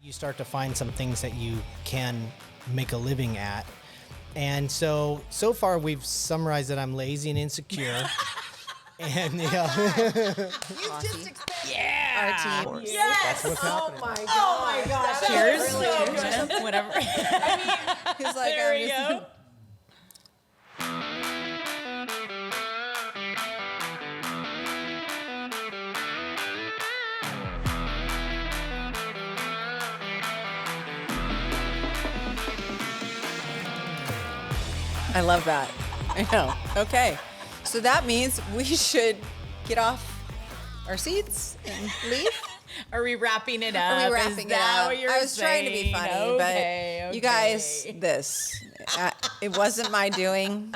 You start to find some things that you can make a living at. And so far we've summarized that I'm lazy and insecure. And You just Our team. Yes. That's what's happening. Oh my gosh. Cheers. Really Cheers. Whatever. He's like, There we go. I love that. I know. Okay. So that means we should get off our seats and leave. Are we wrapping it up? Are we wrapping Is that it up? what you're I was trying to be saying? funny, Okay, but you guys, it wasn't my doing.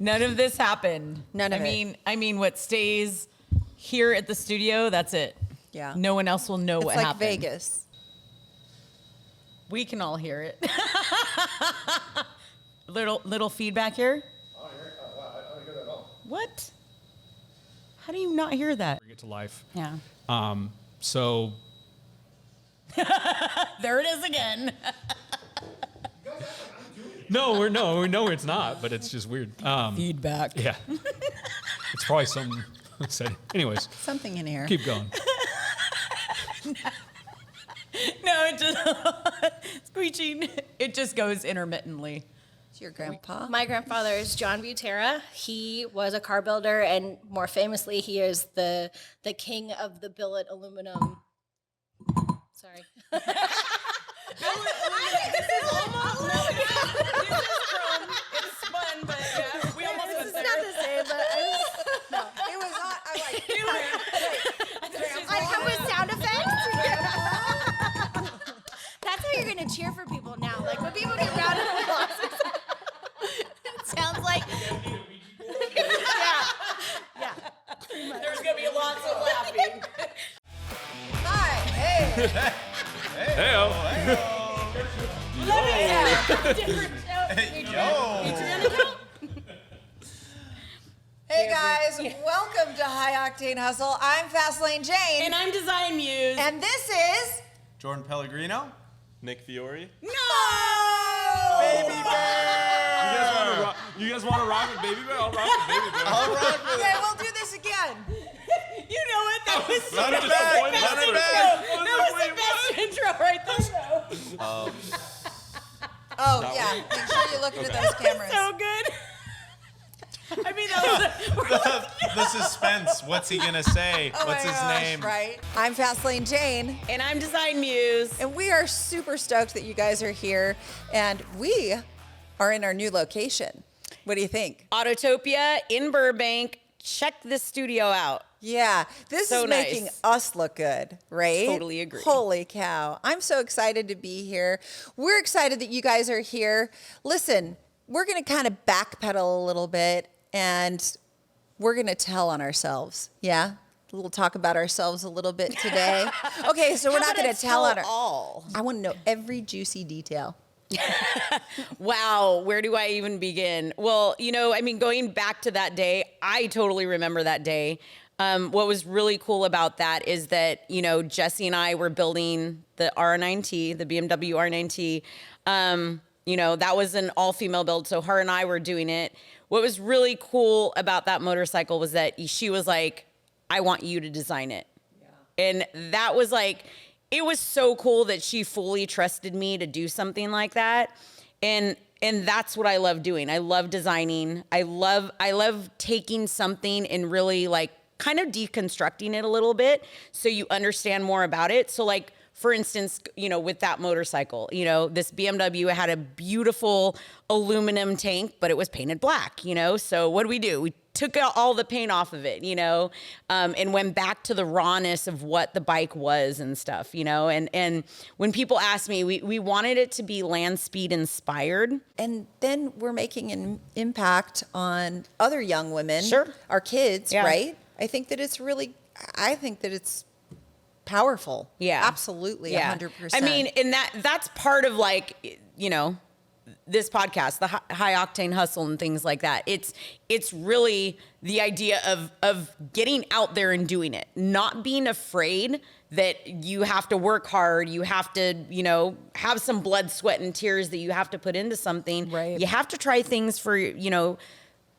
None of this happened. None of it. I mean, what stays here at the studio, that's it. Yeah. No one else will know It's what like happened. Vegas. We can all hear it. little feedback here. I don't hear that at all. What? How do you not hear that? Bring it to life. Yeah. So There it is again. no, it's not, but it's just weird. Feedback. Yeah. It's probably some anyways, Something in here. keep going. No, it just screeching. It just goes intermittently. It's your grandpa. My grandfather is John Buttera. He was a car builder, and more famously, he is the king of the billet aluminum. Sorry. This is almost It's fun, but yeah, we almost This is not the same, but It was on. I'm like, I come with sound effects. That's how you're gonna cheer for people now. Like when people get round of applause, it sounds like. Yeah. There's gonna be lots of laughing. hi, hey. Hey-o. Hey guys, welcome to High Octane Hustle. I'm Fastlane Jane. And I'm Design Muse. And this is Jordan Pellegrino. Nick Fiore. No! Baby You guys want to rock with Baby Bear? I'll rock with Baby Bear. All right, with Okay, we'll do this again. You know what? That was so Run it the back, best run it intro. back. That was the best intro right there. Oh, yeah. Make sure you look into those cameras. So good. I mean, that was the suspense. What's he gonna say? Oh What's my his gosh, name? Right. I'm Fastlane Jane, and I'm Design Muse. and we are super stoked that you guys are here, and we are in our new location. What do you think? Autotopia in Burbank. Check this studio out. Yeah, this So is making nice. us look good, right? Totally agree. Holy cow. I'm so excited to be here. We're excited that you guys are here. Listen, we're going to kind of backpedal a little bit, and we're going to tell on ourselves. Yeah? We'll talk about ourselves a little bit today. Okay, so we're How not about going I to tell on tell all? I want to know every juicy detail. Wow, where do I even begin? Well, going back to that day, I totally remember that day. What was really cool about that is that, Jesse and I were building the R9T, the BMW R9T. That was an all-female build, so her and I were doing it. What was really cool about that motorcycle was that she was like, I want you to design it. Yeah. And that was like, it was so cool that she fully trusted me to do something like that. And that's what I love doing. I love designing. I love taking something and really like kind of deconstructing it a little bit so you understand more about it. So like, for instance, with that motorcycle, this BMW had a beautiful aluminum tank, but it was painted black, So what do? We took all the paint off of it, and went back to the rawness of what the bike was and stuff, And when people ask me, we wanted it to be land speed inspired. And then we're making an impact on other young women, Sure. our kids, Yeah. right? I think that it's powerful. Yeah. Absolutely. 100%. I mean, and that's part of like, this podcast, the high octane hustle and things like that. It's really the idea of getting out there and doing it, not being afraid that you have to work hard, you have to, you know, have some blood, sweat, and tears that you have to put into something. Right. You have to try things for, you know,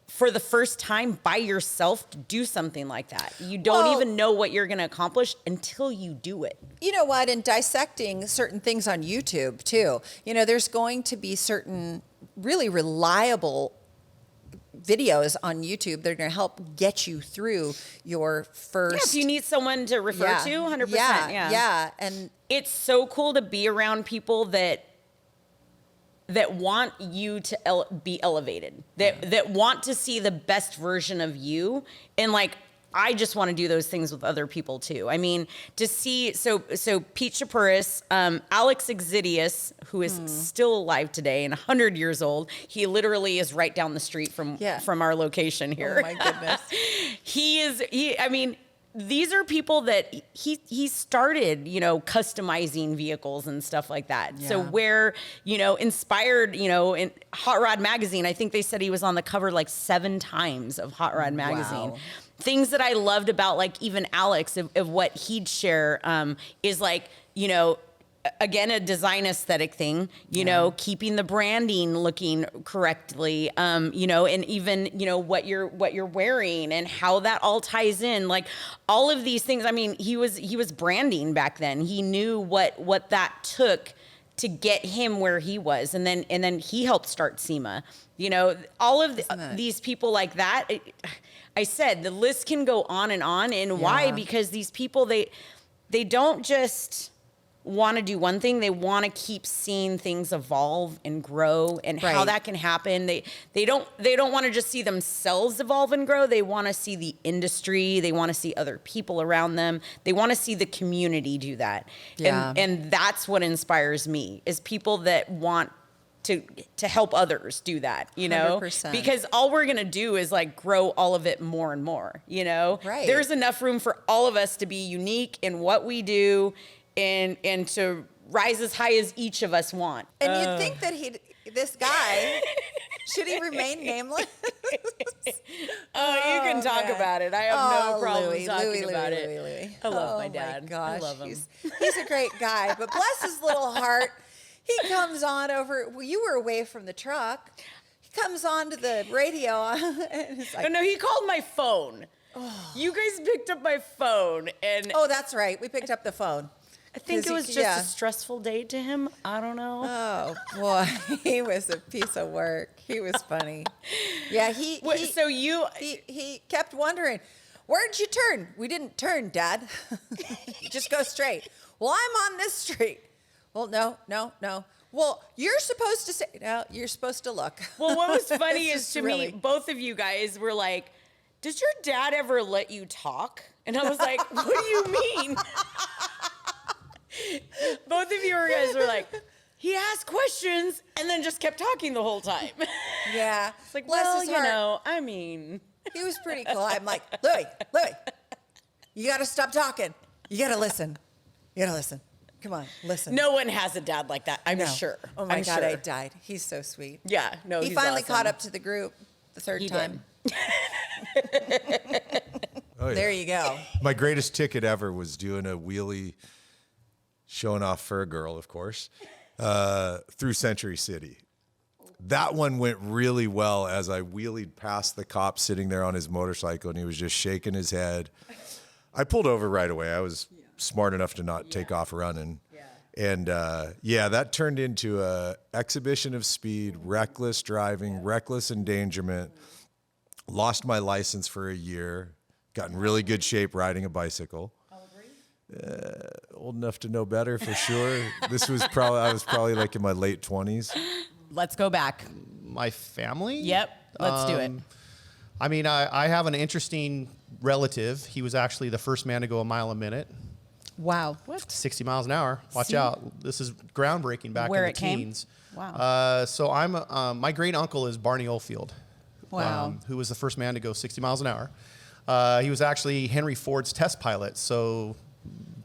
for the first time by yourself to do something like that. You don't even know what you're going to accomplish until you do it. You know what? And dissecting certain things on YouTube too. You know, there's going to be certain really reliable videos on YouTube that are going to help get you through your first. Yeah, if you need someone to refer to, 100%. Yeah. And it's so cool to be around people that want you to be elevated, that want to see the best version of you. And like, I just want to do those things with other people too. I mean, to see, so Pete Chapuris, Alex Exidius, who is still alive today and 100 years old. He literally is right down the street from our location here. Oh my goodness. These are people that he started, you know, customizing vehicles and stuff like that. Yeah. So where, you know, inspired, you know, in Hot Rod Magazine, I think they said he was on the cover like 7 times of Hot Rod Magazine. Wow. Things that I loved about like even Alex of what he'd share is like, you know, again, a design aesthetic thing, you know, keeping the branding looking correctly, you know, and even, you know, what you're wearing and how that all ties in, like all of these things. I mean, he was branding back then. He knew what that took to get him where he was. And then he helped start SEMA, you know, all of these people like that. I said, the list can go on. And why? Because these people, they don't just want to do one thing. They want to keep seeing things evolve and grow, and how that can happen. They don't want to just see themselves evolve and grow. They want to see the industry. They want to see other people around them. They want to see the community do that. Yeah. And that's what inspires me, is people that want to help others do that, you know, 100%. Because all we're going to do is like grow all of it more and more, you know, there's enough room for all of us to be unique in what we do and to rise as high as each of us want. And you'd think that this guy, should he remain nameless? You can talk about it. I have no problem talking about it. Louis. I love my dad. My gosh, I love him. He's a great guy, but bless his little heart. He comes on over. Well, you were away from the truck. He comes on to the radio, and it's like, no, he called my phone. You guys picked up my phone, and that's right. We picked up the phone. I think it was just a stressful day to him. I don't know. Oh boy, he was a piece of work. He was funny. Yeah, he kept wondering, where'd you turn? We didn't turn, Dad. Just go straight. Well, I'm on this street. Well, no. Well, you're supposed to say, no, you're supposed to look. Well, what was funny is to really me, both of you guys were like, does your dad ever let you talk? And I was like, what do you mean? Both of you guys were like, he asked questions and then just kept talking the whole time. Yeah. It's like, bless well, his you heart. know, I mean. He was pretty cool. I'm like, Louis, you got to stop talking. You got to listen. Come on, listen. No one has a dad like that, I'm sure. Oh my I'm God, sure. I died. He's so sweet. Yeah, no, He he's finally awesome. caught up to the group the third time. Oh, yeah. There you go. My greatest ticket ever was doing a wheelie, showing off for a girl, of course, through Century City. That one went really well as I wheelied past the cop sitting there on his motorcycle, and he was just shaking his head. I pulled over right away. I was smart enough to not take off running. And that turned into a exhibition of speed, reckless driving, reckless endangerment. Lost my license for a year. Got in really good shape riding a bicycle. How old were you? Old enough to know better for sure. I was probably like in my late 20s. Let's go back. My family? Yep, let's do it. I mean, I have an interesting relative. He was actually the first man to go a mile a minute. Wow. 60 miles an hour. Watch out. This is groundbreaking back Where in the it came? teens. Wow. So I'm my great uncle is Barney Oldfield. Wow. Who was the first man to go 60 miles an hour. He was actually Henry Ford's test pilot. So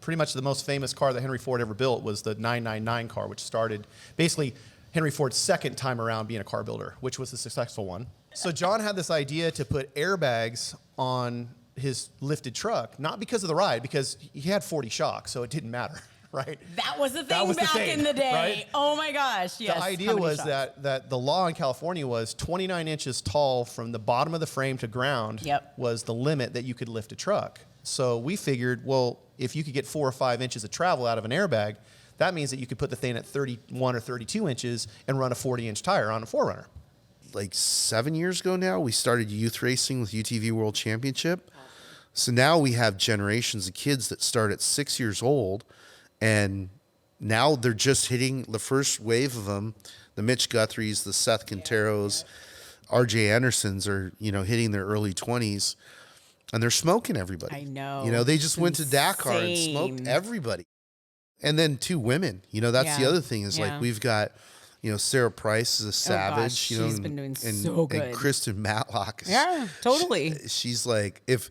pretty much the most famous car that Henry Ford ever built was the 999 car, which started basically Henry Ford's second time around being a car builder, which was the successful one. So John had this idea to put airbags on his lifted truck, not because of the ride, because he had 40 shocks, so it didn't matter, right? That was the thing That was the back thing, in the day. right? Oh my gosh, yes. The idea How many was shots? that the law in California was 29 inches tall from the bottom of the frame to ground was the limit that you could lift a truck. So we figured, well, if you could get 4 or 5 inches of travel out of an airbag, that means that you could put the thing at 31 or 32 inches and run a 40-inch tire on a 4Runner. Like 7 years ago now, we started youth racing with UTV World Championship. So now we have generations of kids that start at 6 years old, and now they're just hitting the first wave of them. The Mitch Guthries, the Seth Contreras, RJ Andersons are, hitting their early 20s, and they're smoking everybody. I know. They just went to Dakar and insane. smoked everybody. And then 2 women, that's the other thing is like we've got, Sarah Price is a savage, she's been doing and, so good. And Kristen Matlock. Yeah, totally. She's like, if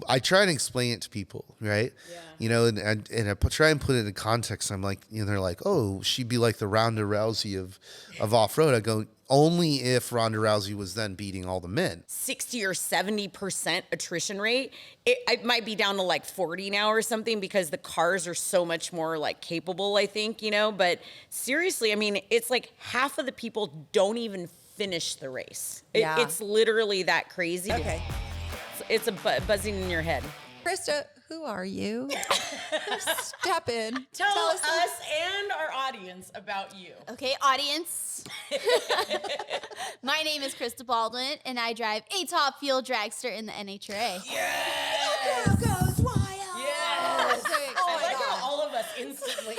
I try and explain it to people, right? Yeah. And I try and put it in context. I'm like, they're like, oh, she'd be like the Ronda Rousey of off-road. I go, only if Ronda Rousey was then beating all the men. 60 or 70% attrition rate. It might be down to like 40 now or something because the cars are so much more like capable, I think, But seriously, I mean, it's like half of the people don't even finish the race. It's literally that crazy. Okay. It's a buzzing in your head. Krista, who are you? Step in. Tell us and our audience about you. Okay, audience. My name is Christa Baldwin, and I drive a top fuel dragster in the NHRA. Yes! Girl goes wild. Yes! Oh I like how all of us instantly.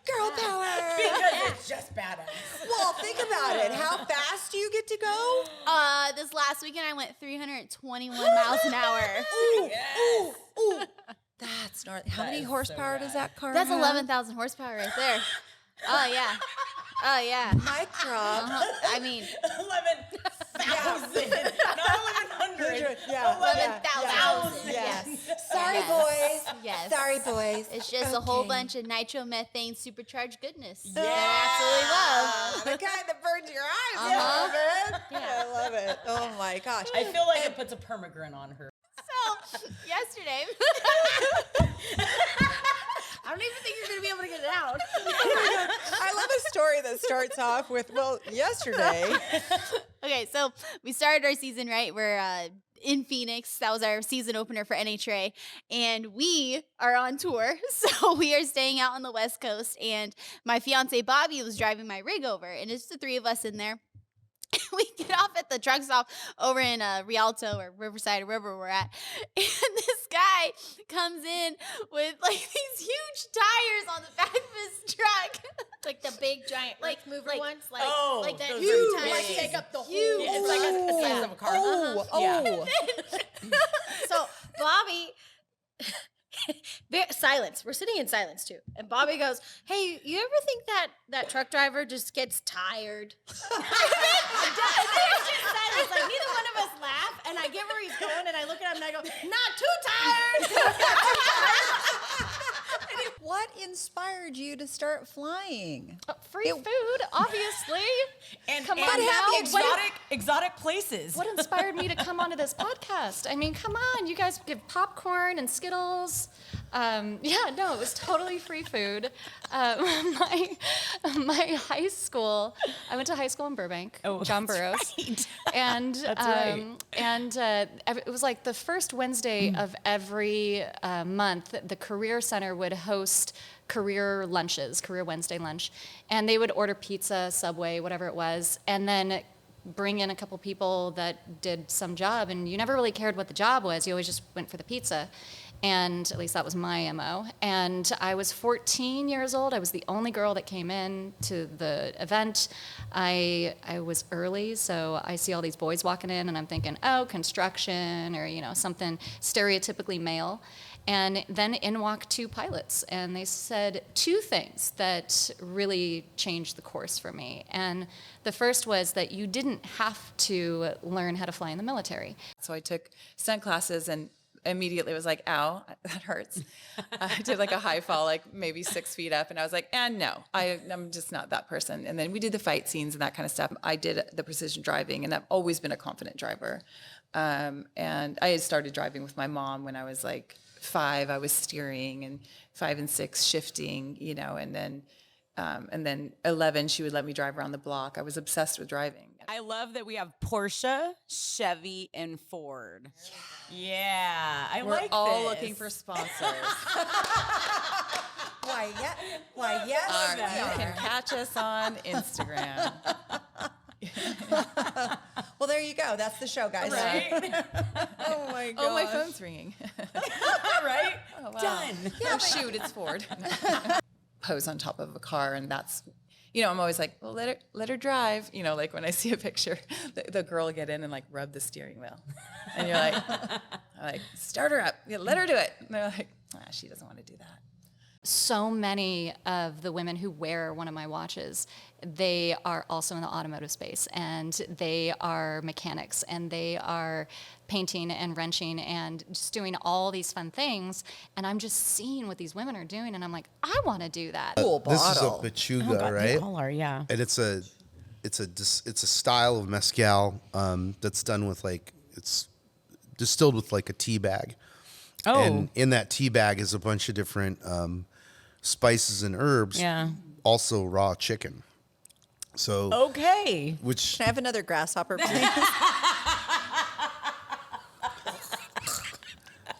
Girl power. Because it's just badass. Well, think about it. How fast do you get to go? This last weekend I went 321 miles an hour. Ooh. That's gnarly. How many horsepower does that car That's have? 11,000 horsepower right there. Oh yeah. Oh yeah. Mic drop. I mean, 11,000. Not 1,100. Yeah. 11,000. Yes. Sorry, boys. Yes. Sorry, boys. It's just a whole bunch of nitromethane supercharged goodness that I absolutely love. The kind that burns your eyes. I love it. Yeah. I love it. Oh my gosh. I feel like it puts a permagrin on her. So, yesterday, I don't even think you're going to be able to get it out. I love a story that starts off with, well, yesterday. Okay, so we started our season, right? We're in Phoenix. That was our season opener for NHRA. And we are on tour. So we are staying out on the West Coast. And my fiance, Bobby, was driving my rig over. And it's the 3 of us in there. We get off at the truck stop over in Rialto or Riverside or wherever we're at. And this guy comes in with like these huge tires on the back of his truck. Like the big giant like mover ones, like like that those huge are tires. big. take up the whole. Huge. Yeah, it's like a size of a car. Oh. So Bobby, silence. We're sitting in silence too, and Bobby goes, "Hey, you ever think that truck driver just gets tired?" There's just silence. Like neither one of us laugh, and I get where he's going, and I look at him and I go, "Not too tired." What inspired you to start flying? Free food, obviously. And Come and on now. exotic places. What inspired me to come onto this podcast? I mean, come on, you guys give popcorn and Skittles. It was totally free food. My high school, I went to high school in Burbank, John Burroughs, right. and right. it was like the first Wednesday of every month. The Career Center would host career lunches, Career Wednesday lunch, and they would order pizza, Subway, whatever it was, and then bring in a couple people that did some job, and you never really cared what the job was. You always just went for the pizza. And at least that was my MO. And I was 14 years old. I was the only girl that came in to the event. I was early, so I see all these boys walking in, and I'm thinking, oh, construction or something stereotypically male. And then in walk 2 pilots, and they said 2 things that really changed the course for me. And the first was that you didn't have to learn how to fly in the military. So I took stunt classes, and immediately was like, ow, that hurts. I did like a high fall, like maybe 6 feet up. And I was like, no, I'm just not that person. And then we did the fight scenes and that kind of stuff. I did the precision driving, and I've always been a confident driver. And I had started driving with my mom when I was like 5. I was steering, and 5 and 6 shifting, you know, and then 11, she would let me drive around the block. I was obsessed with driving. I love that we have Porsche, Chevy, and Ford. Yeah, I We're like all this. looking for sponsors. Why, yes. You can catch us on Instagram. Well, there you go. That's the show, guys. Right? Oh my god. Oh, my phone's ringing. Right? Oh, wow. Done. Yeah, shoot, it's Ford. Pose on top of a car, and that's, you know, I'm always like, well, let her drive. You know, like when I see a picture, the girl will get in and like rub the steering wheel, and you're like, start her up, yeah, let her do it. And they're like, she doesn't want to do that. So many of the women who wear one of my watches, they are also in the automotive space, and they are mechanics, and they are painting and wrenching and just doing all these fun things. And I'm just seeing what these women are doing, and I'm like, I want to do that. Cool This is a bottle. Pechuga, right? They all are, yeah. And it's a style of mezcal that's done with it's distilled with like a tea bag. Oh. And in that tea bag is a bunch of different spices and herbs. Yeah. Also raw chicken. So Okay. which Can I have another grasshopper, please?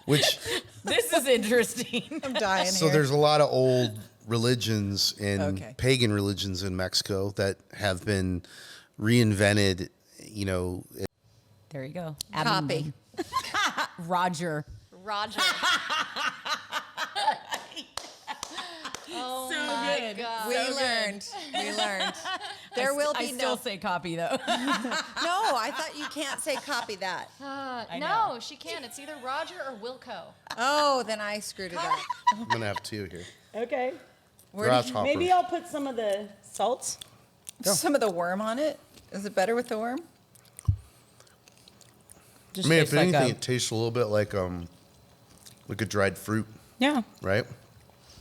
which This is interesting. I'm dying so here. there's a lot of old religions and Okay. pagan religions in Mexico that have been reinvented, you know. There you go. Copy. Roger. Roger. Oh So my good. God. We learned. There will be I still no. say copy though. No, I thought you can't say copy that. No, she can. It's either Roger or Wilco. Oh, then I screwed it up. I'm gonna have 2 here. Okay. Grasshopper. Maybe I'll put some of the salts. Some of the worm on it. Is it better with the worm? I mean, if anything, it tastes a little bit like a dried fruit, Yeah. right?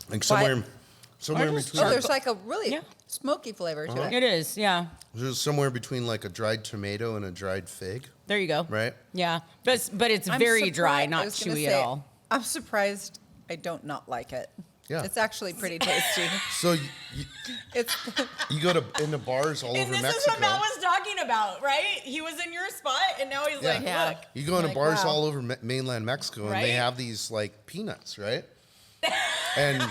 Like somewhere in between. Oh, there's like a really Yeah. smoky flavor to it. It is. Yeah. There's somewhere between like a dried tomato and a dried fig, There you go. right? Yeah. But it's I'm very dry, surprised- I not was gonna chewy say, at all. I'm surprised I don't not like it. Yeah. It's actually pretty tasty. So It's you go into bars all over And this Mexico. is what Matt was talking about, right? He was in your spot, and now he's like, Yeah. look. You go into Like, bars wow. all over mainland Mexico, and they Right? have these like peanuts, right? And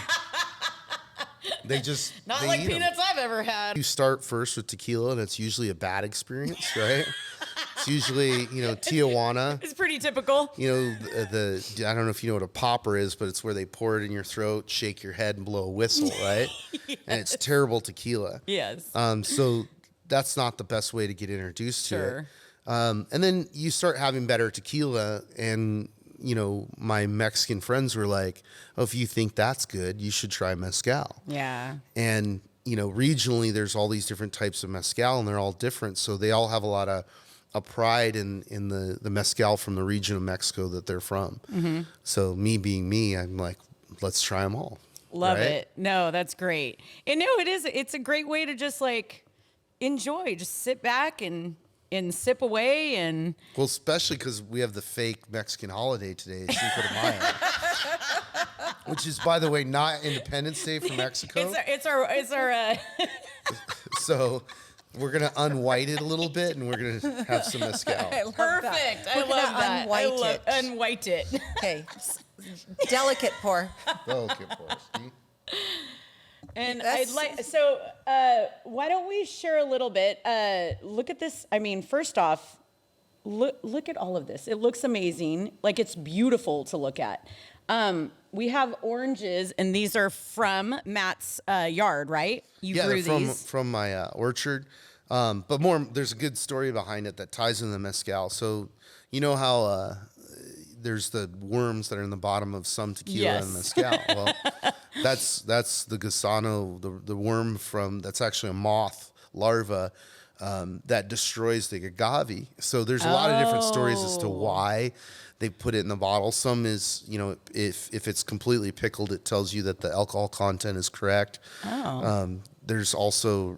they just Not they like eat 'em. peanuts I've ever had. You start first with tequila, and it's usually a bad experience, right? It's usually, you know, Tijuana. It's pretty typical. You know, the I don't know if you know what a popper is, but it's where they pour it in your throat, shake your head, and blow a whistle, right? And it's terrible tequila. Yes. So that's not the best way to get introduced to it. Sure. And then you start having better tequila, and you know, my Mexican friends were like, "Oh, if you think that's good, you should try mezcal." Yeah. And you know, regionally, there's all these different types of mezcal, and they're all different. So they all have a lot of pride in the mezcal from the region of Mexico that they're from. Mm-hmm. So me being me, I'm like, let's try them all. Love right? it. No, that's great. And no, it is. It's a great way to just like enjoy, just sit back and sip away and. Well, especially because we have the fake Mexican holiday today, Cinco de Mayo, which is, by the way, not Independence Day for Mexico. It's our. So we're gonna unwhite it a little bit, and we're gonna have some mezcal. I love Perfect. That. I We're love gonna that. Unwhite it. Unwhite it. Okay. Delicate pour. Delicate for us. See? And That's- I'd like so. Why don't we share a little bit? Look at this. I mean, first off, look at all of this. It looks amazing. Like it's beautiful to look at. We have oranges, and these are from Matt's yard, right? You grew they're these. from my orchard. But there's a good story behind it that ties in the mezcal. So you know how there's the worms that are in the bottom of some tequila Yes. and mezcal. Well, that's the gusano, the worm that's actually a moth larva that destroys the agave. So there's a lot of different stories as to why they put it in the bottle. Some is, you know, if it's completely pickled, it tells you that the alcohol content is correct. There's also,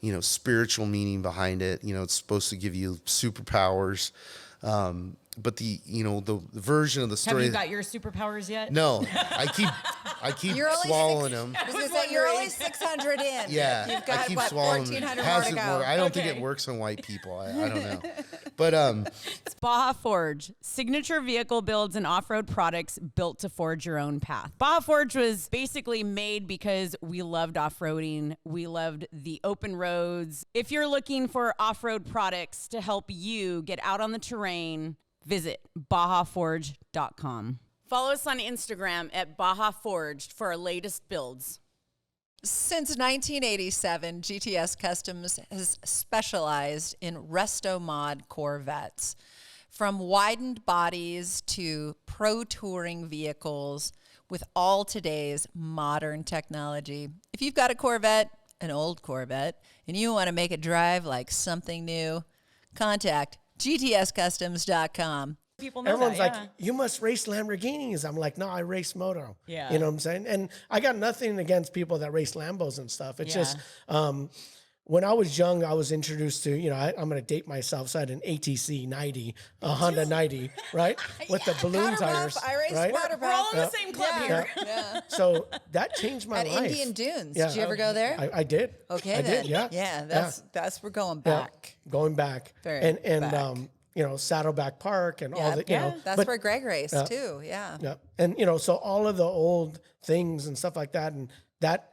you know, spiritual meaning behind it. You know, it's supposed to give you superpowers. But the, you know, the version of the story. Have you got your superpowers yet? No, I keep swallowing them. I was going to say, you're only 600 in. Yeah, You've got, I keep what, swallowing 1,400 Hasn't more to go. worked. I don't think Okay. it works on white people. I don't know. But It's Baja Forge, signature vehicle builds and off-road products built to forge your own path. Baja Forge was basically made because we loved off-roading. We loved the open roads. If you're looking for off-road products to help you get out on the terrain, visit bajaforged.com. Follow us on Instagram at Baja Forged for our latest builds. Since 1987, GTS Customs has specialized in resto-mod Corvettes. From widened bodies to pro touring vehicles with all today's modern technology. If you've got a Corvette, an old Corvette, and you want to make it drive like something new, contact gtscustoms.com. People know Everyone's that, like, you must race Lamborghinis. I'm like, no, I race moto. Yeah. You know what I'm saying? And I got nothing against people that race Lambos and stuff. It's just, when I was young, I was introduced to, you know, I'm going to date myself. So I had an ATC 90, a Honda 90, right? With the balloon tires. I raced right? Waterpuff. We're all in the same club here. Yeah. So that changed my At life. Indian Dunes. Yeah. Did you ever go there? I did. Okay, I then. did, yeah. Yeah, we're going Yeah. back. Going back. Very and back. You know, Saddleback Park and all the, you know. That's but- where Greg raced too. Yeah. Yeah. And, you know, so all of the old things and stuff like that, and that,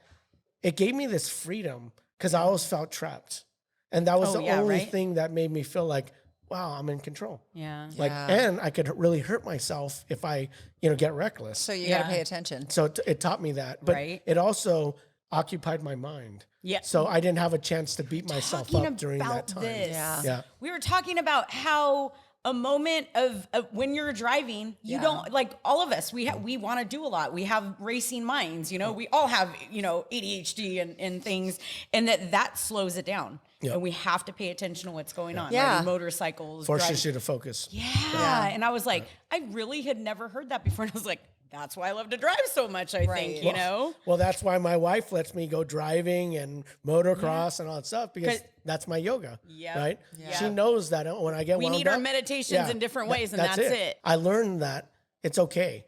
it gave me this freedom because I always felt trapped. And that was the only thing that made me feel like, wow, I'm in control. Yeah. Like, and I could really hurt myself if I, you know, get reckless. So you got to pay attention. So it taught me that. But Right. it also occupied my mind. Yeah. So I didn't have a chance to beat myself Talking up during that about time. this. Yeah. We were talking about how a moment of when you're driving, you don't, like, all of us, we want to do a lot. We have racing minds, you know, we all have, you know, ADHD and things, and that slows it down. Yeah. And we have to pay attention to what's going on. Yeah. Riding motorcycles. Forces you to focus. Yeah. And I was like, I really had never heard that before. And I was like, that's why I love to drive so much, I think, you know? Well, that's why my wife lets me go driving and motocross and all that stuff because that's my yoga, right? Yeah. She knows that when I get We wound need our up, meditations in different ways, and that's it. I learned that it's okay,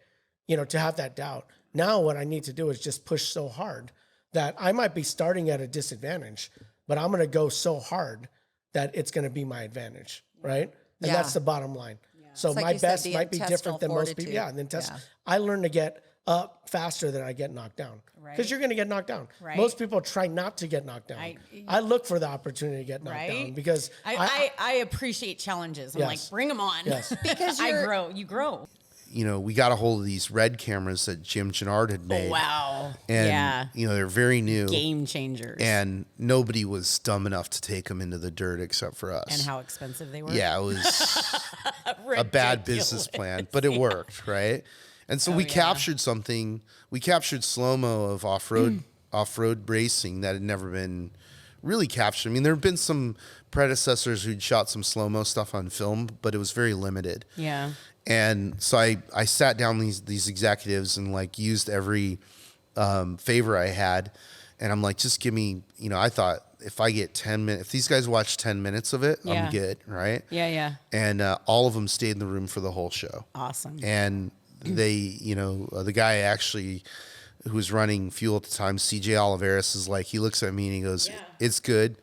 you know, to have that doubt. Now what I need to do is just push so hard that I might be starting at a disadvantage, but I'm going to go so hard that it's going to be my advantage, right? And that's the bottom line. So It's like my you said, best the might be intestinal different than most people. fortitude. Yeah, and then I learn to get up faster than I get knocked down. Because you're going to get knocked down. Right. Most people try not to get knocked down. I look for the opportunity to get knocked down because I appreciate challenges. I'm like, bring them on. Yes. Because you grow. you know, we got a hold of these red cameras that Jim Gennard had made. Wow. And, you know, they're very new. Game changers. And nobody was dumb enough to take them into the dirt except for us. And how expensive they were. Yeah, it was a bad business plan, but it worked, right? And so we captured something. We captured slow-mo of off-road racing that had never been really captured. I mean, there have been some predecessors who'd shot some slow-mo stuff on film, but it was very limited. Yeah. And so I sat down these executives and like used every favor I had, and I'm like, just give me, you know, I thought if I get 10 minutes, if these guys watch 10 minutes of it, I'm good, right? Yeah, yeah. And all of them stayed in the room for the whole show. Awesome. And they, you know, the guy actually who was running fuel at the time, CJ Oliveras, is like, he looks at me and he goes, it's good.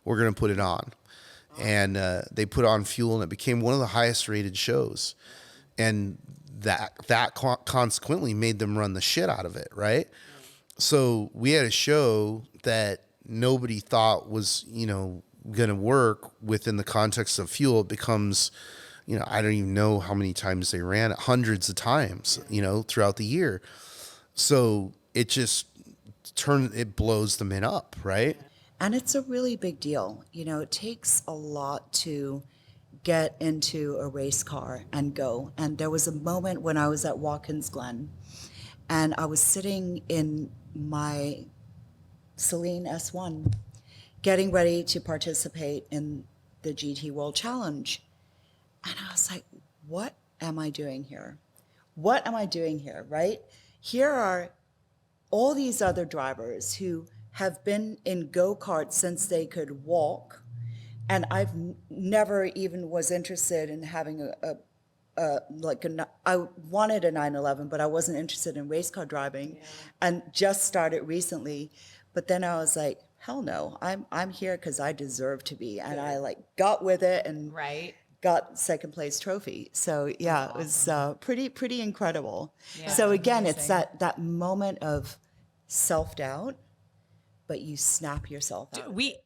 We're going to put it on. And they put on fuel and it became one of the highest rated shows. And that consequently made them run the shit out of it, right? So we had a show that nobody thought was, you know, going to work within the context of fuel. It becomes, you know, I don't even know how many times they ran it, hundreds of times, you know, throughout the year. So it just it blows the men up, right? And it's a really big deal. You know, it takes a lot to get into a race car and go. And there was a moment when I was at Watkins Glen and I was sitting in my Celine S1 getting ready to participate in the GT World Challenge. And I was like, what am I doing here? What am I doing here, right? Here are all these other drivers who have been in go-karts since they could walk. And I've never even was interested in having I wanted a 911, but I wasn't interested in race car driving, and just started recently. But then I was like, hell no, I'm here because I deserve to be, and I like got with it and got second place trophy. So yeah, it was pretty incredible. Yeah. So again, it's that moment of self-doubt, but you snap yourself out. We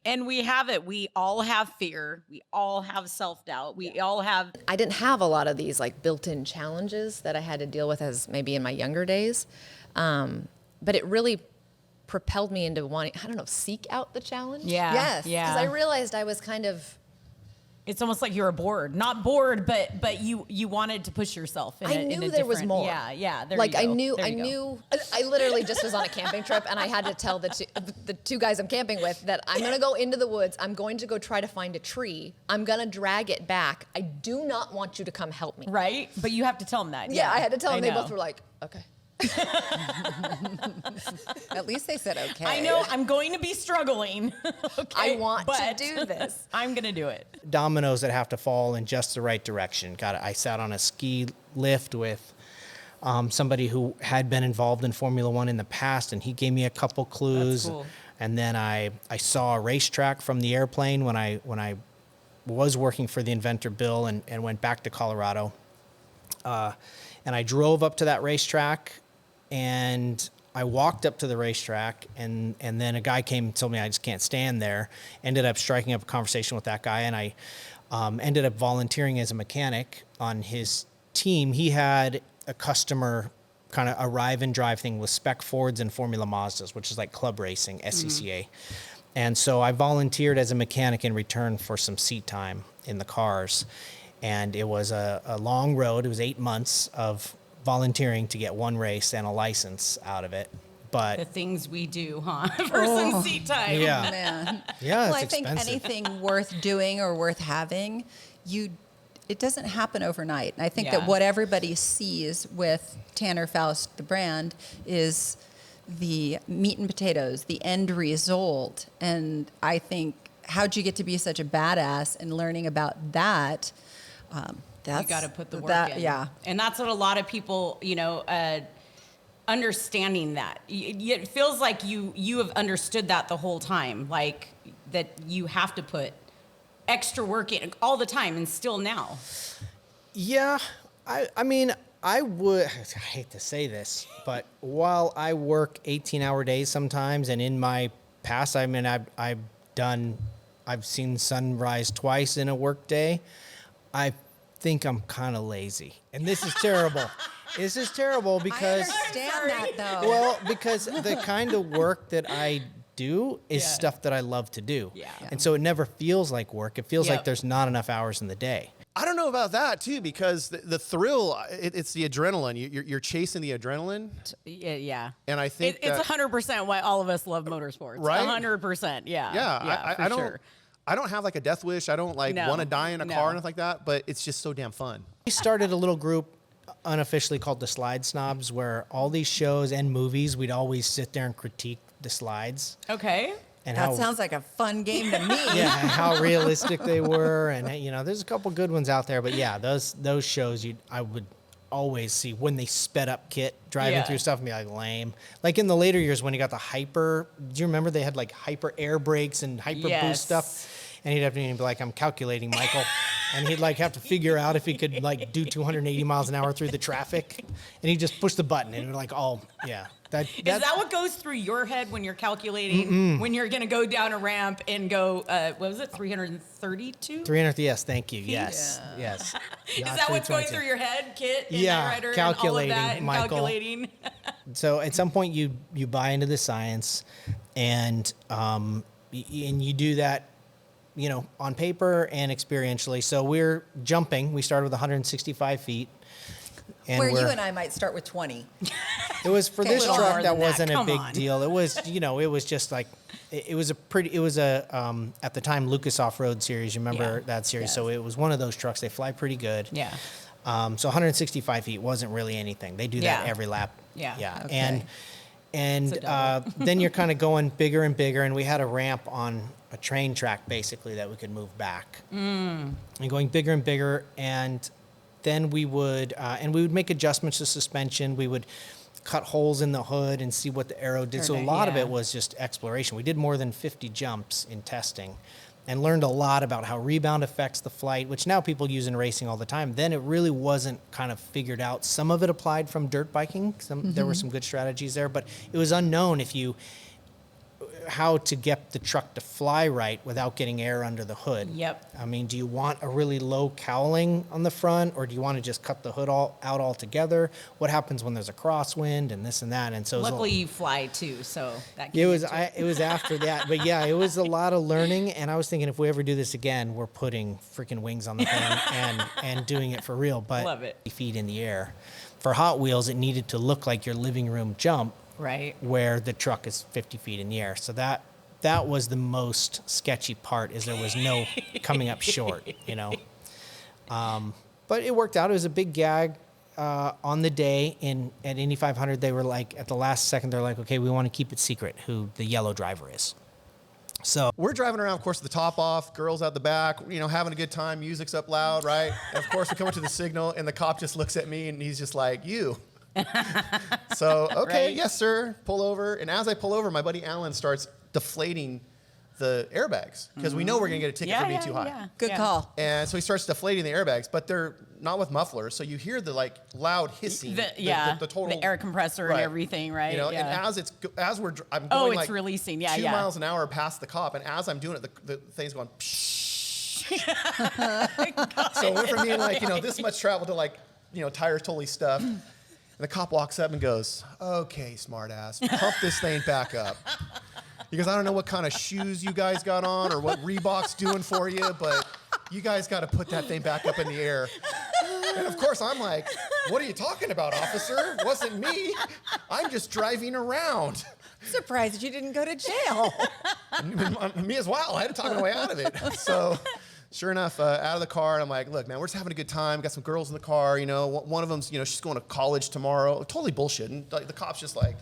have it. We all have fear. We all have self-doubt. We all have. I didn't have a lot of these like built-in challenges that I had to deal with as maybe in my younger days. But it really propelled me into wanting, I don't know, seek out the challenge. Yeah. Yes. Yeah. Because I realized I was kind of. It's almost like you were bored. Not bored, but you wanted to push yourself. I knew there was more. Yeah. There like you go. I knew. I literally just was on a camping trip, and I had to tell the two guys I'm camping with that I'm gonna go into the woods. I'm going to go try to find a tree. I'm gonna drag it back. I do not want you to come help me. Right? But you have to tell them that. Yeah, I had to tell them. They both were like, okay. At least they said okay. I know I'm going to be struggling. Okay, I want to but do this. I'm going to do it. Dominoes that have to fall in just the right direction. I sat on a ski lift with somebody who had been involved in Formula One in the past, and he gave me a couple clues. That's cool. And then I saw a racetrack from the airplane when I was working for the Inventor Bill and went back to Colorado. And I drove up to that racetrack, and I walked up to the racetrack, and then a guy came and told me I just can't stand there. Ended up striking up a conversation with that guy, and I ended up volunteering as a mechanic on his team. He had a customer kind of arrive and drive thing with spec Fords and Formula Mazdas, which is like club racing, SCCA. And so I volunteered as a mechanic in return for some seat time in the cars. And it was a long road. It was 8 months of volunteering to get one race and a license out of it. But The things we do, huh? For some seat time. Yeah. Man. Yeah, Well, it's I think expensive. anything worth doing or worth having, it doesn't happen overnight. And I think Yeah. that what everybody sees with Tanner Foust, the brand, is the meat and potatoes, the end result. And I think, how'd you get to be such a badass and learning about that? You got to put the work in. Yeah. And that's what a lot of people, understanding that. It feels like you have understood that the whole time, like that you have to put extra work in all the time, and still now. Yeah, I mean, I hate to say this, but while I work 18-hour days sometimes, and in my past, I mean, I've seen sunrise twice in a work day. I think I'm kind of lazy, and this is terrible. This is terrible because I understand that though. well, because the kind of work that I do is stuff that I love to do. Yeah. And so it never feels like work. It feels Yep. like there's not enough hours in the day. I don't know about that too, because the thrill, it's the adrenaline. You're chasing the adrenaline. Yeah. And I think It's 100% why all of us love motorsports. Right? 100%. Yeah. Yeah, for I don't. sure. I don't have like a death wish. I don't like No, want to die in a no. car or anything like that. But it's just so damn fun. We started a little group unofficially called the Slide Snobs, where all these shows and movies, we'd always sit there and critique the slides. Okay. And That how, sounds like a fun game to me. yeah, and how realistic they were. And, there's a couple good ones out there. But, yeah, those shows I would always see when they sped up Kit driving Yeah. through stuff and be like lame. Like in the later years when he got the hyper, do you remember they had like hyper air brakes and hyper boost stuff? And he'd have to be like, I'm calculating, Michael. And he'd like have to figure out if he could like do 280 miles an hour through the traffic. And he'd just push the button and it would like, oh, yeah. Is that what goes through your head when you're calculating when you're going to go down a ramp and go, what was it, 332? 300, yes, thank you. Yes, yes. Is Not that what's going 322. through your head, Kit? And Yeah, Knight Rider and calculating, all of that, and Michael. calculating. So at some point you buy into the science and you do that, on paper and experientially. So we're jumping. We started with 165 feet. And Where you we're- and I might start with 20. It was for Okay, this a little truck more that than that. wasn't a Come big on. deal. It was, it was just like, it was a at the time Lucas Off-Road Series. You remember that series? So it was one of those trucks. They fly pretty good. Yeah. So 165 feet wasn't really anything. They do that Yeah. every lap. Yeah. Yeah. Okay. And then you're kind of going bigger and bigger, and we had a ramp on a train track basically that we could move back. And going bigger and bigger, and then we would make adjustments to suspension. We would cut holes in the hood and see what the aero did. So a lot of it was just exploration. We did more than 50 jumps in testing and learned a lot about how rebound affects the flight, which now people use in racing all the time. Then it really wasn't kind of figured out. Some of it applied from dirt biking. There were some good strategies there, but it was unknown how to get the truck to fly right without getting air under the hood. Yep. I mean, do you want a really low cowling on the front, or do you want to just cut the hood out altogether? What happens when there's a crosswind and this and that? And so Luckily, you fly too, so that. it was after that, but yeah, it was a lot of learning. And I was thinking, if we ever do this again, we're putting freaking wings on the thing and doing it for real. But Love it. 50 feet in the air. For Hot Wheels, it needed to look like your living room jump, Right. where the truck is 50 feet in the air. So that was the most sketchy part, is there was no coming up short, But it worked out. It was a big gag on the day at Indy 500. They were like, at the last second, they're like, okay, we want to keep it secret who the yellow driver is. So we're driving around, of course, with the top off, girls out the back, having a good time, music's up loud, right? And of course, we come up to the signal, and the cop just looks at me, and he's just like, you. So, okay, Right. yes, sir, pull over. And as I pull over, my buddy Alan starts deflating the airbags, because we know we're going to get a ticket for being too high. Yeah. Good call. And so he starts deflating the airbags, but they're not with mufflers, so you hear the loud hissing. The total the air compressor and Right. everything, right? And yeah. I'm going Oh, it's like releasing. Yeah, 2 yeah. miles an hour past the cop, and as I'm doing it, the thing's going. So it went from being this much travel to tires totally stuffed. And the cop walks up and goes, "Okay, smartass, pump this thing back up." He goes, "I don't know what kind of shoes you guys got on or what Reebok's doing for you, but you guys got to put that thing back up in the air." And of course, I'm like, "What are you talking about, officer? It wasn't me. I'm just driving around." Surprised you didn't go to jail. Me as well. I had to talk my way out of it. So, sure enough, out of the car, I'm like, "Look, man, we're just having a good time. Got some girls in the car. One of them's, she's going to college tomorrow." Totally bullshit. And the cop's just like,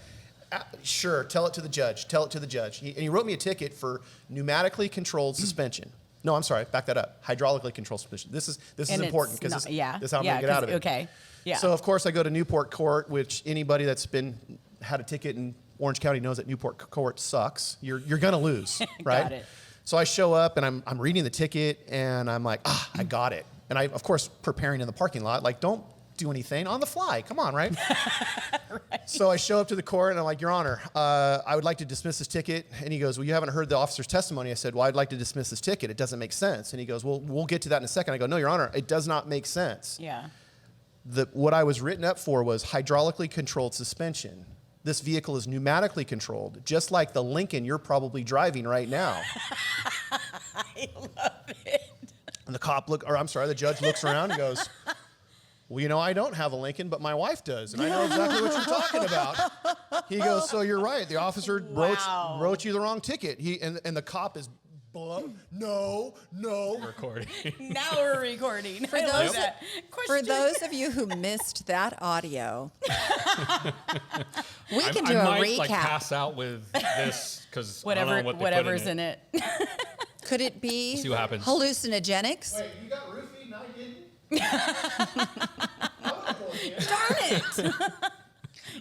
"Sure, tell it to the judge. Tell it to the judge." And he wrote me a ticket for pneumatically controlled suspension. No, I'm sorry. Back that up. Hydraulically controlled suspension. This is important because this is how I'm going to get out of it. Okay. Yeah. So of course I go to Newport Court, which anybody that's had a ticket in Orange County knows that Newport Court sucks. You're going to lose, right? Got it. So I show up and I'm reading the ticket and I'm like, I got it. And I, of course, preparing in the parking lot, don't do anything on the fly. Come on, right? Right. So I show up to the court and I'm like, "Your Honor, I would like to dismiss this ticket." And he goes, "Well, you haven't heard the officer's testimony." I said, "Well, I'd like to dismiss this ticket. It doesn't make sense." And he goes, "Well, we'll get to that in a second." I go, "No, Your Honor, it does not make sense." Yeah. What I was written up for was hydraulically controlled suspension. This vehicle is pneumatically controlled, just like the Lincoln you're probably driving right now. I love it. And the judge looks around and goes, "Well, I don't have a Lincoln, but my wife does, and I know exactly what you're talking about." He goes, "So you're right. The officer wrote you the wrong ticket." And the cop is, no. Recording. Now we're recording. For those of you who missed that audio, we can do a I might recap. pass out with this because whatever's in it. Could it be See what happens. hallucinogenics? Wait, you got roofied and I didn't? Darn it!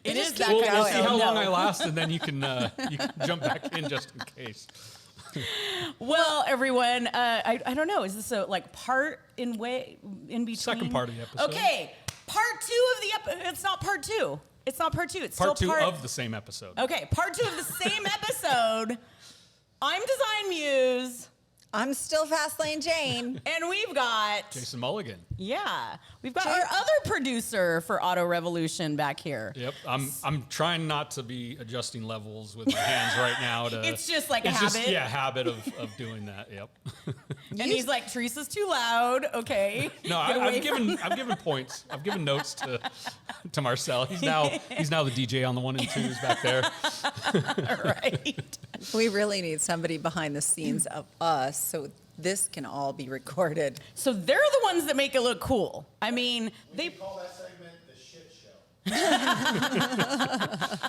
It is keep that We'll kind of see show. how long No. I last, and then you can jump back in just in case. Well, everyone, I don't know. Is this a part in between? Second part of the episode. Okay, part 2 of the episode. It's not part 2. It's not part 2. It's Part still 2 of the same episode. Okay, part 2 of the same episode. I'm Design Muse. I'm still Fastlane Jane. And we've got Jason Mulligan. Yeah, we've got our other producer for Auto Revolution back here. Yep, I'm trying not to be adjusting levels with my hands right now. It's just like a it's habit. habit of doing that. Yep. And he's like, Teresa's too loud. Okay. No, I've given points. I've given notes to Marcel. He's now the DJ on the 1 and 2s back there. Right. We really need somebody behind the scenes of us so this can all be recorded. So they're the ones that make it look cool. I mean, they call that segment the shit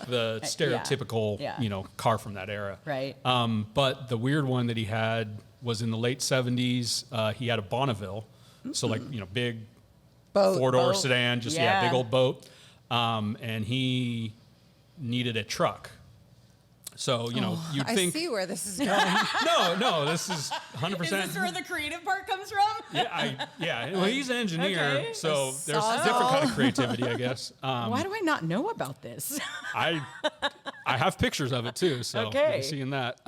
show. The stereotypical, car from that era. Right. But the weird one that he had was in the late 70s. He had a Bonneville, so big boat, four-door sedan, just Yeah. big old boat, and he needed a truck. So you'd I think see where this is going. no, this is 100%. Is this where the creative part comes from? Well, he's an engineer, Okay. so there's a different kind of creativity, I guess. Why do I not know about this? I have pictures of it too, so Okay. you're seeing that.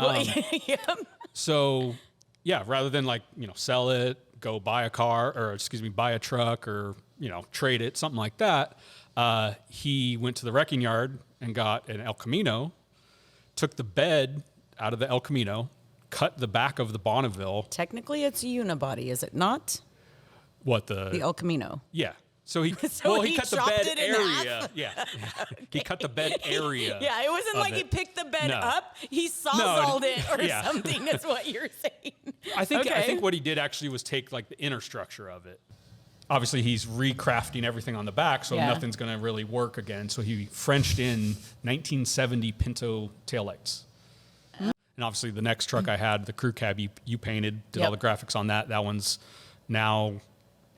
Yep. So, rather than sell it, go buy a car, or buy a truck, or trade it, something like that. He went to the wrecking yard and got an El Camino, took the bed out of the El Camino, cut the back of the Bonneville. Technically, it's a unibody, is it not? What the El Camino. Yeah. So he he cut the chopped bed it in area. half? Yeah. He cut the bed area. Yeah, it wasn't of like he it. picked the bed No. up. He sawzalled it or Yeah. something. Is what you're saying. I think Okay. what he did actually was take the inner structure of it. Obviously, he's recrafting everything on the back, so Yeah. nothing's going to really work again. So he Frenched in 1970 Pinto taillights. And obviously, the next truck I had, the crew cab, you painted, did all the graphics on that. That one's now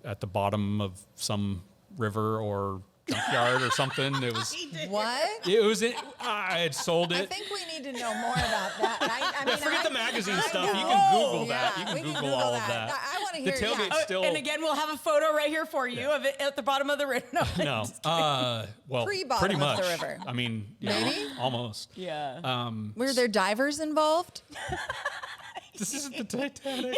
at the bottom of some river or junkyard or something. It was. What? It was. I had sold I it. think we need to know more about that. I mean, Forget I- the magazine I stuff. You know. can Google that. Yeah, You we can can Google all of that. I want to The hear. tailgate's still. And again, we'll have a photo right here for you of it at the bottom of the river. No. Well, Pre-bottom pretty of much. the river. I mean, Maybe? almost. Yeah. Were there divers involved? This isn't the Titanic.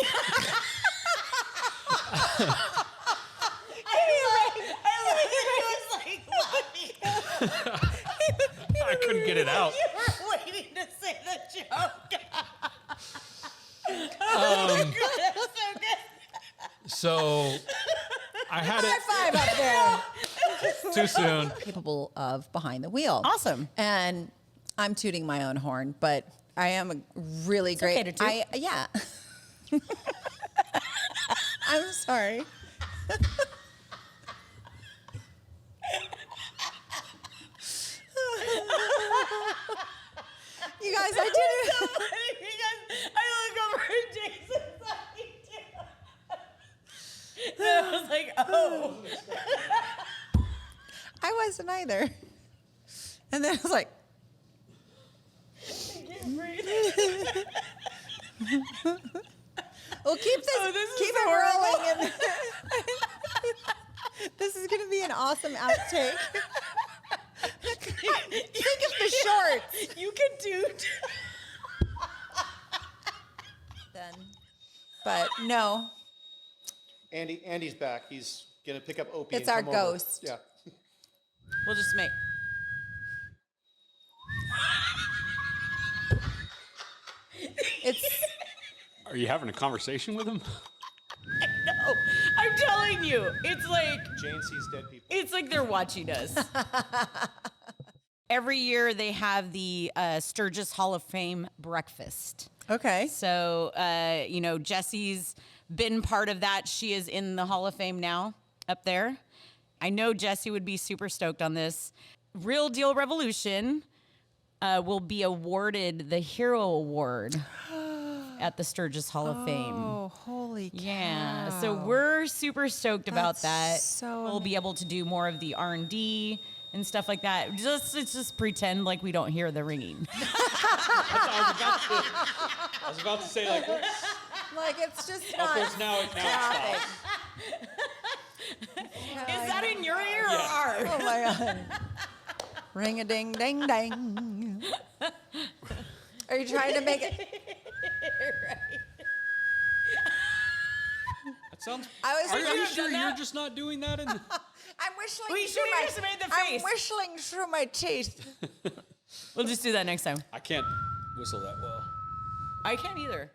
I couldn't get it out. You were waiting to say the joke. So I had it High five up there. too soon. Capable of behind the wheel. Awesome. And I'm tooting my own horn, but I am a really great. okay to toot. Yeah. I'm sorry. You guys, I did it. I look over at Jason's like, and I was like, oh. I wasn't either. And then I was like, well, keep it rolling. And this is going to be an awesome outtake. Think of the shorts. You can do. Then, but no, Andy's back. He's gonna pick up Opie. It's and our come over. ghost. Yeah. We'll just make. it's Are you having a conversation with him? No, I'm telling you, it's like Jane sees dead people. it's like they're watching us. Every year they have the Sturgis Hall of Fame breakfast. okay. So, Jessie's been part of that. She is in the Hall of Fame now up there. I know Jessie would be super stoked on this. Real Deal Revolution will be awarded the Hero Award at the Sturgis Hall of Fame. Oh, holy cow. Yeah, so we're super stoked about that. so We'll be able to do more of the R&D and stuff like that. Let's just pretend like we don't hear the ringing. I was about to say like it's just not. now it stops. Is that in your ear or ours? Oh my god. Ring a ding ding ding. Are you trying to make it? Sounds. I was Are you just- sure you're just not doing that? I'm whistling We through should've my. just made the I'm face. whistling through my teeth. We'll just do that next time. I can't whistle that well. I can't either.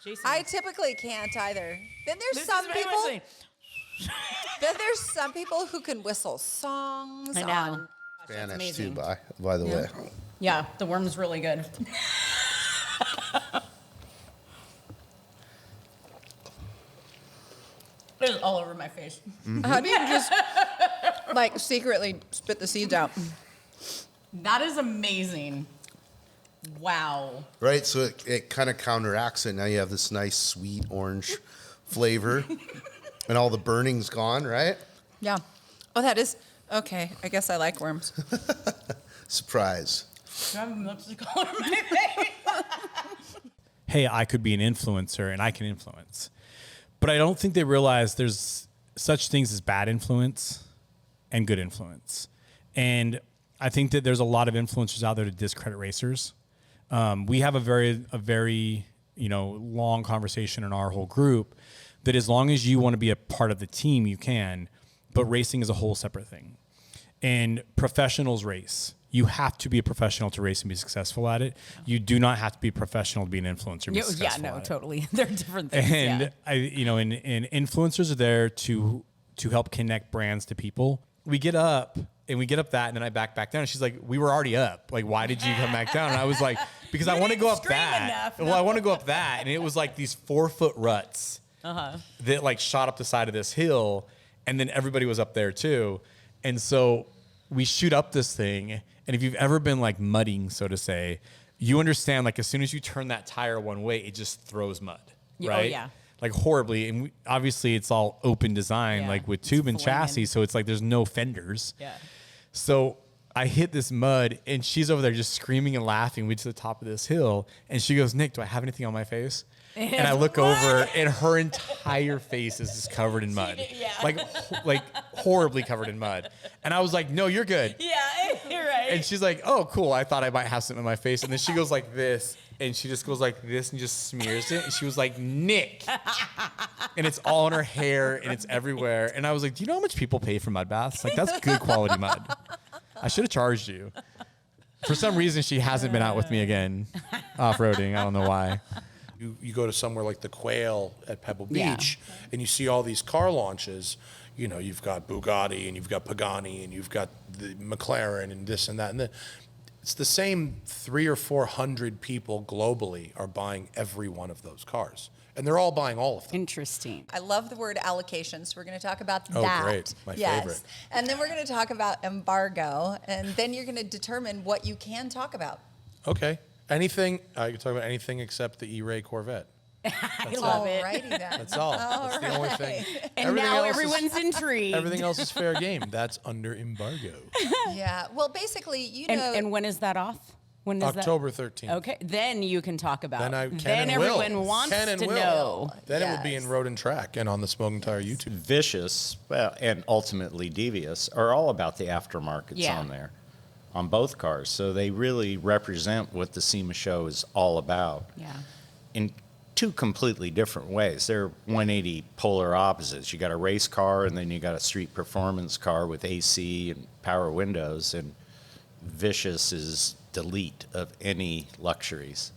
Jason. I typically can't either. Then there's This some is my people. whistling. Then there's some people who can whistle songs. I know. On, Spanish too, amazing. by the way. Yeah, the worm's really good. It's all over my face. How do you just like secretly spit the seeds out? That is amazing. Wow. Right, so it kind of counteracts it. Now you have this nice sweet orange flavor, and all the burning's gone, right? Yeah. Oh, that is okay. I guess I like worms. Surprise. I have lipstick all over my face. Hey, I could be an influencer and I can influence. But I don't think they realize there's such things as bad influence and good influence. And I think that there's a lot of influencers out there to discredit racers. We have a very long conversation in our whole group that as long as you want to be a part of the team, you can, but racing is a whole separate thing. And professionals race. You have to be a professional to race and be successful at it. You do not have to be a professional to be an influencer. And be successful at it. Totally. They're different things. And yeah. and influencers are there to help connect brands to people. We get up that, and then I back down. And she's like, "We were already up. Like, why did you come back down?" And I was like, "Because I want to go up that. enough, Well, I want to go up that." And it was like these 4-foot ruts that like shot up the side of this hill, and then everybody was up there too. And so we shoot up this thing. And if you've ever been like mudding, so to say, you understand like as soon as you turn that tire one way, it just throws mud, right? Oh, yeah. Like horribly. And obviously it's all open design, Yeah. like with tube and Flaming. chassis. So it's like there's no fenders. Yeah. So I hit this mud and she's over there just screaming and laughing. We get to the top of this hill and she goes, "Nick, do I have anything on my face?" And I look over and her entire face is just covered in mud. Yeah. Like horribly covered in mud. And I was like, "No, you're good." Yeah, you're right. And she's like, "Oh, cool. I thought I might have something on my face." And then she goes like this, and she just goes like this and just smears it. And she was like, "Nick." And it's all in her hair and it's everywhere. And I was like, "Do you know how much people pay for mud baths? Like, that's good quality mud. I should have charged you." For some reason, she hasn't been out with me again off-roading. I don't know why. You go to somewhere like the Quail at Pebble Yeah. Beach, and you see all these car launches. You know, you've got Bugatti, and you've got Pagani, and you've got the McLaren, and this and that. And it's the same 300 or 400 people globally are buying every one of those cars. And they're all buying all of them. Interesting. I love the word allocation, so we're going to talk about Oh, that. great. My yes. favorite. And then we're going to talk about embargo, and then you're going to determine what you can talk about. Okay. Anything, I can talk about anything except the E-Ray Corvette. I love it. Alrighty then. That's all. That's the only thing. And Everything now else is- everyone's intrigued. Everything else is fair game. That's under embargo. Yeah. Well, basically, you know. And when is that off? When is October 13th. that? Okay, then you can talk about. Then I can then and will. everyone wants Can and to will. know. Then it will be in Road and Track and on the Smoking Tire YouTube. Vicious, well, and ultimately Devious are all about the aftermarkets Yeah. on there, on both cars. So they really represent what the SEMA show is all about. Yeah. In two completely different ways. They're 180 polar opposites. You got a race car, and then you got a street performance car with AC and power windows, and Vicious is delete of any luxuries.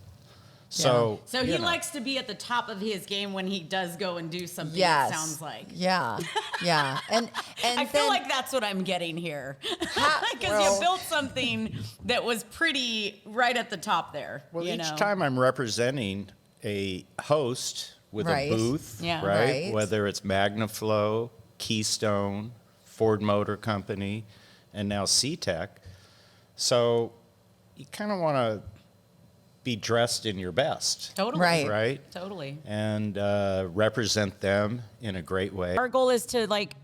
So, So he you know. likes to be at the top of his game when he does go and do something. Yes. It sounds like. Yeah. Yeah. And I feel then- like that's what I'm getting here, because well- you built something that was pretty right at the top there. Well, you each know? time I'm representing a host with Right. a booth, Yeah. right? Right. Whether it's MagnaFlow, Keystone, Ford Motor Company, and now C-Tech. So you kind of want to be dressed in your best. Totally. Right? Totally. And represent them in a great way. Our goal is to like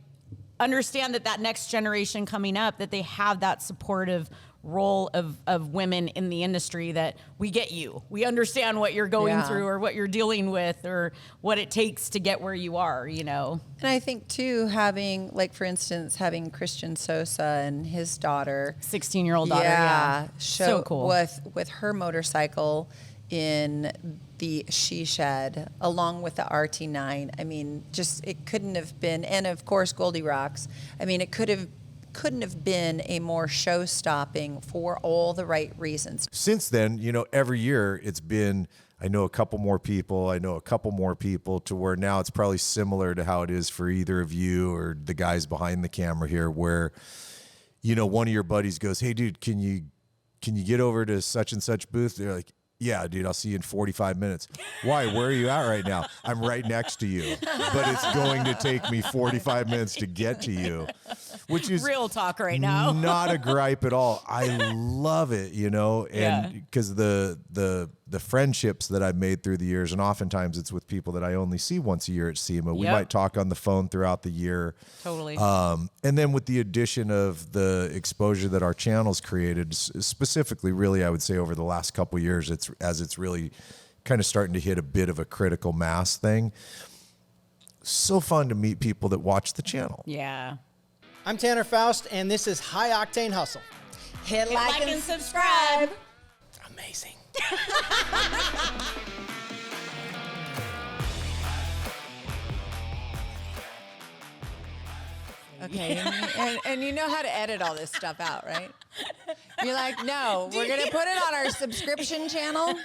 understand that next generation coming up, that they have that supportive role of women in the industry, that we get you. We understand what you're going Yeah. through or what you're dealing with or what it takes to get where you are, you know. And I think too, having, like, for instance, having Christian Sosa and his daughter, 16-year-old daughter. Yeah. show So cool. with her motorcycle in the She Shed, along with the RT9. I mean, just it couldn't have been, and of course Goldie Rocks. I mean, it couldn't have been a more show-stopping for all the right reasons. Since then, every year it's been, I know a couple more people to where now it's probably similar to how it is for either of you or the guys behind the camera here, where, one of your buddies goes, "Hey dude, can you get over to such and such booth?" They're like, "Yeah, dude, I'll see you in 45 minutes. Why? Where are you at right now? I'm right next to you, but it's going to take me 45 minutes to get to you," which is real talk right now. Not a gripe at all. I love it, and because the friendships that I've made through the years, and oftentimes it's with people that I only see once a year at SEMA. We might talk on the phone throughout the year. Totally. And then with the addition of the exposure that our channel's created, specifically, really, I would say over the last couple of years, it's really kind of starting to hit a bit of a critical mass thing. So fun to meet people that watch the channel. Yeah. I'm Tanner Foust, and this is High Octane Hustle. Hit like and subscribe. Amazing. Okay, and you know how to edit all this stuff out, right? You're like, no, we're going to put it on our subscription channel